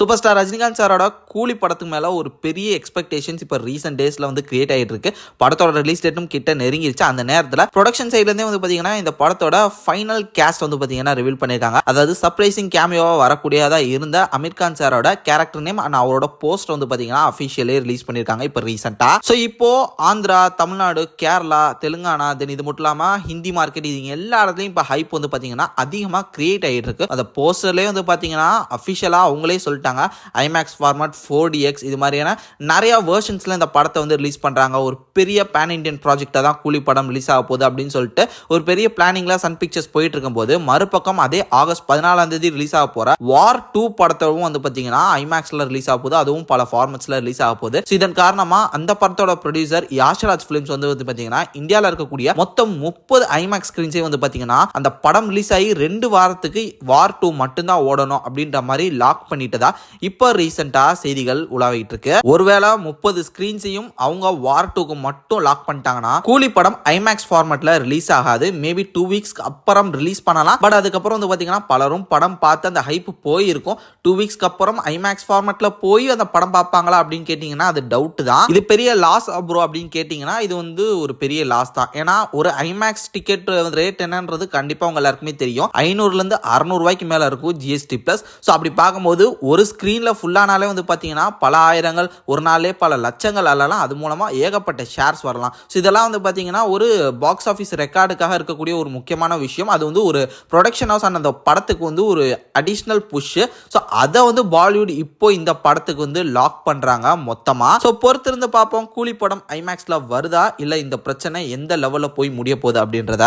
Super star Rajinikanth சாரோட கூலி படத்துக்கு மேலே ஒரு பெரிய எக்ஸ்பெக்டேஷன்ஸ் இப்போ ரீசெண்ட் டேஸில் வந்து கிரியேட் ஆகிட்டு இருக்கு. படத்தோட ரிலீஸ் டேட்டும் கிட்ட நெருங்கிருச்சு. அந்த நேரத்தில் ப்ரொடக்ஷன் சைட்லேருந்தே வந்து பார்த்தீங்கன்னா இந்த படத்தோட ஃபைனல் கேஸ்ட் வந்து பார்த்தீங்கன்னா ரிவீல் பண்ணியிருக்காங்க. அதாவது சர்ப்ரைசிங் கேமியோவாக வரக்கூடியதாக இருந்த அமீர் கான் சாரோட கேரக்டர் நேம் அண்ட் அவரோட போஸ்ட் வந்து பார்த்தீங்கன்னா அஃபிஷியலே ரிலீஸ் பண்ணியிருக்காங்க இப்போ ரீசெண்டாக. ஸோ இப்போ ஆந்திரா, தமிழ்நாடு, கேரளா, தெலுங்கானா, தென் இது மட்டும் இல்லாமல் ஹிந்தி மார்க்கெட் இது எல்லா இடத்துலையும் இப்போ ஹைப் வந்து பார்த்தீங்கன்னா அதிகமாக கிரியேட் ஆகிட்டு இருக்கு. அந்த போஸ்டர்லேயே வந்து பார்த்தீங்கன்னா அஃபிஷியலாக அவங்களே சொல்லிட்டாங்க ஐமேக்ஸ் ஃபார்மட் 4DX இது மாதிரியான நிறைய வெர்ஷன்ஸ்ல இந்த படத்தை வந்து ரிலீஸ் பண்றாங்க. ஒரு பெரிய பேன் இண்டியன் ப்ராஜெக்டா தான் கூலி படம் ரிலீஸ் ஆக போகுது அப்படின்னு சொல்லிட்டு ஒரு பெரிய பிளானிங்ல சன் பிக்சர்ஸ் போயிட்டு இருக்கும்போது மறுபக்கம் அதே ஆகஸ்ட் 14 ரிலீஸ் ஆக போற வார் 2 படத்தவும் வந்து பாத்தீங்கன்னா ஐமேக்ஸ்ல ரிலீஸ் ஆக போகுது. அதுவும் பல ஃபார்மட்ஸ்ல ரிலீஸ் ஆக போகுது. இதன் காரணமா அந்த படத்தோட ப்ரொடியூசர் யாஷராஜ் பிலிம்ஸ் வந்து பாத்தீங்கன்னா இந்தியாவில் இருக்கக்கூடிய மொத்தம் 30 ஐமேக்ஸ் ஸ்கிரீன்ஸே வந்து பாத்தீங்கன்னா அந்த படம் ரிலீஸ் ஆகி 2 வாரத்துக்கு வார் 2 மட்டும்தான் ஓடணும் அப்படின்ற மாதிரி லாக் பண்ணிட்டதா இப்போ ரீசெண்டா செய்திகள் உலாவிட்டு இருக்கு. ஒருவேளை 30 ஸ்கிரீன்ஸையும் அவங்க வார் 2க்கு மட்டும் லாக் பண்ணிட்டாங்கன்னா கூலி படம் ஐமேக்ஸ் ஃபார்மட்ல ரிலீஸ் ஆகாது. மேபி 2 வீக்ஸ்க்கு அப்புறம் ரிலீஸ் பண்ணலாம். பட் அதுக்கப்புறம் வந்து பாத்தீங்கன்னா பலரும் படம் பார்த்து அந்த ஹைப் போயிருக்கும். 2 வீக்ஸ்க்கு அப்புறம் ஐமேக்ஸ் ஃபார்மட்ல போய் அந்த படம் பார்ப்பாங்களா அப்படின்னு கேட்டீங்கன்னா அது டவுட் தான். இது பெரிய லாஸ் ப்ரோ அப்படின்னு கேட்டீங்கன்னா இது வந்து ஒரு பெரிய லாஸ் தான். ஏன்னா ஒரு ஐமேக்ஸ் டிக்கெட் ரேட் என்னன்றது கண்டிப்பா உங்க எல்லாருக்குமே தெரியும். 500 இருந்து 600 ரூபாய்க்கு மேல இருக்கும் ஜிஎஸ்டி பிளஸ். ஸோ அப்படி பார்க்கும்போது ஒரு ஸ்கிரீன்ல ஃபுல்லானாலே வந்து பார்த்தீங்கன்னா பல ஆயிரங்கள் ஒரு நாளே பல லட்சங்கள் அல்லலாம். அது மூலமா ஏகப்பட்ட ஷேர்ஸ் வரலாம். ஸோ இதெல்லாம் வந்து பார்த்தீங்கன்னா ஒரு பாக்ஸ் ஆஃபீஸ் ரெக்கார்டுக்காக இருக்கக்கூடிய ஒரு முக்கியமான விஷயம். அது வந்து ஒரு ப்ரொடக்ஷன் ஹவுஸ் அந்த படத்துக்கு வந்து ஒரு அடிஷ்னல் புஷ். ஸோ அதை வந்து பாலிவுட் இப்போ இந்த படத்துக்கு வந்து லாக் பண்றாங்க மொத்தமா. ஸோ பொறுத்திருந்து பார்ப்போம் கூலி படம் ஐமேக்ஸ்ல வருதா இல்லை இந்த பிரச்சனை எந்த லெவலில் போய் முடிய போகுது அப்படின்றத.